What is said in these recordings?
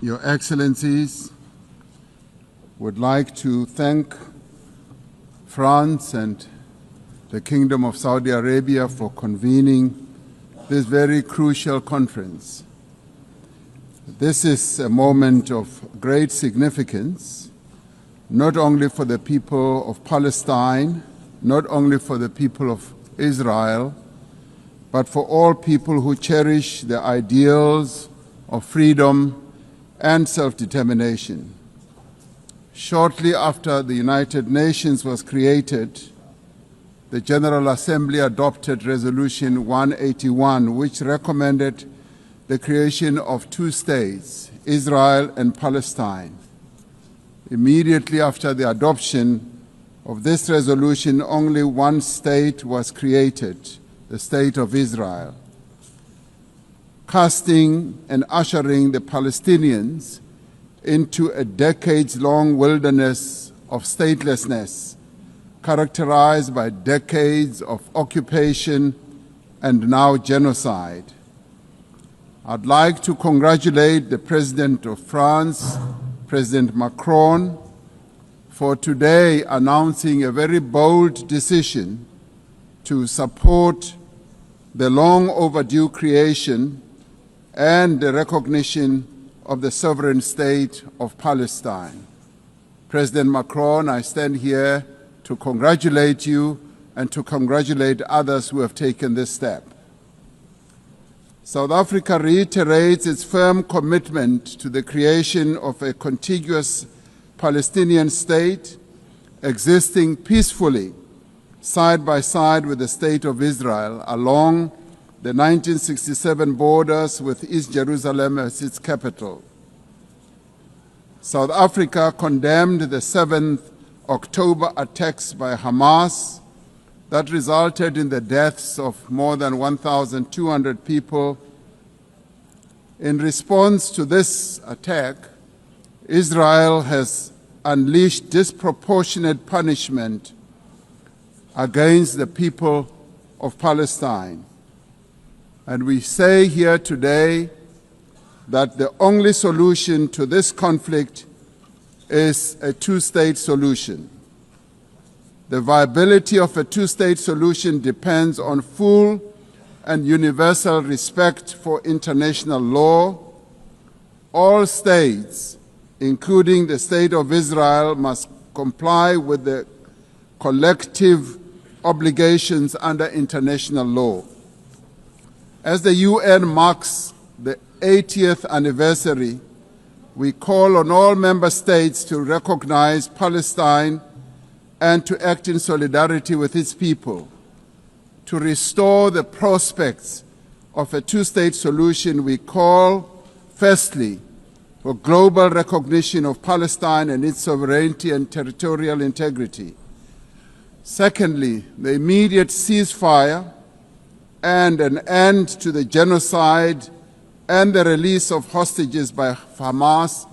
Your Excellencies, would like to thank France and the Kingdom of Saudi Arabia for convening this very crucial conference. This is a moment of great significance, not only for the people of Palestine, not only for the people of Israel, but for all people who cherish the ideals of freedom and self-determination. Shortly after the United Nations was created, the General Assembly adopted Resolution 181, which recommended the creation of two states, Israel and Palestine. Immediately after the adoption of this resolution, only one state was created, the State of Israel, casting and ushering the Palestinians into a decades-long wilderness of statelessness, characterized by decades of occupation and now genocide. I'd like to congratulate the President of France, President Macron, for today announcing a very bold decision to support the long overdue creation and the recognition of the sovereign state of Palestine. President Macron, I stand here to congratulate you and to congratulate others who have taken this step. South Africa reiterates its firm commitment to the creation of a contiguous Palestinian state existing peacefully side by side with the State of Israel along the 1967 borders with East Jerusalem as its capital. South Africa condemned the 7th October attacks by Hamas that resulted in the deaths of more than 1,200 people. In response to this attack, Israel has unleashed disproportionate punishment against the people of Palestine. And we say here today that the only solution to this conflict is a two-state solution. The viability of a two-state solution depends on full and universal respect for international law. All states, including the State of Israel, must comply with the collective obligations under international law. As the UN marks the 80th anniversary, we call on all member states to recognize Palestine and to act in solidarity with its people. To restore the prospects of a two-state solution, we call, firstly, for global recognition of Palestine and its sovereignty and territorial integrity. Secondly, the immediate ceasefire and an end to the genocide and the release of hostages by Hamas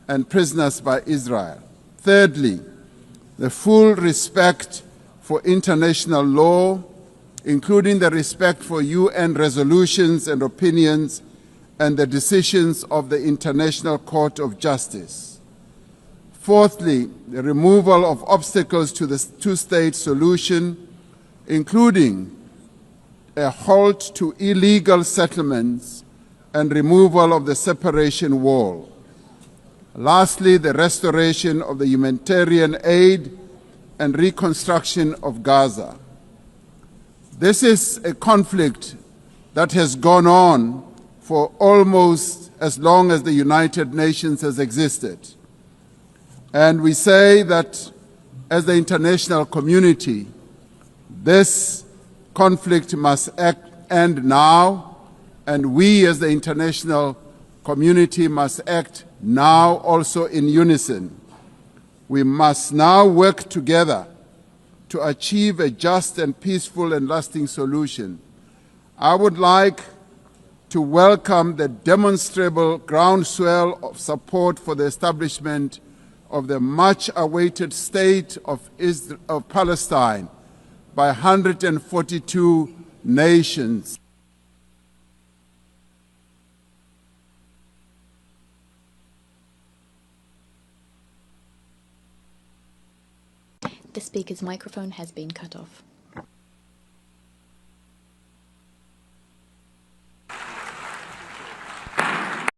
and prisoners by Israel. Thirdly, the full respect for international law, including the respect for UN resolutions and opinions and the decisions of the International Court of Justice. Fourthly, the removal of obstacles to the two-state solution, including a halt to illegal settlements and removal of the separation wall. Lastly, the restoration of the humanitarian aid and reconstruction of Gaza. This is a conflict that has gone on for almost as long as the United Nations has existed. And we say that as the international community, this conflict must end now, and we as the international community must act now also in unison. We must now work together to achieve a just and peaceful and lasting solution. I would like to welcome the demonstrable groundswell of support for the establishment of the much-awaited state of Palestine by 142 nations. The speaker's microphone has been cut off.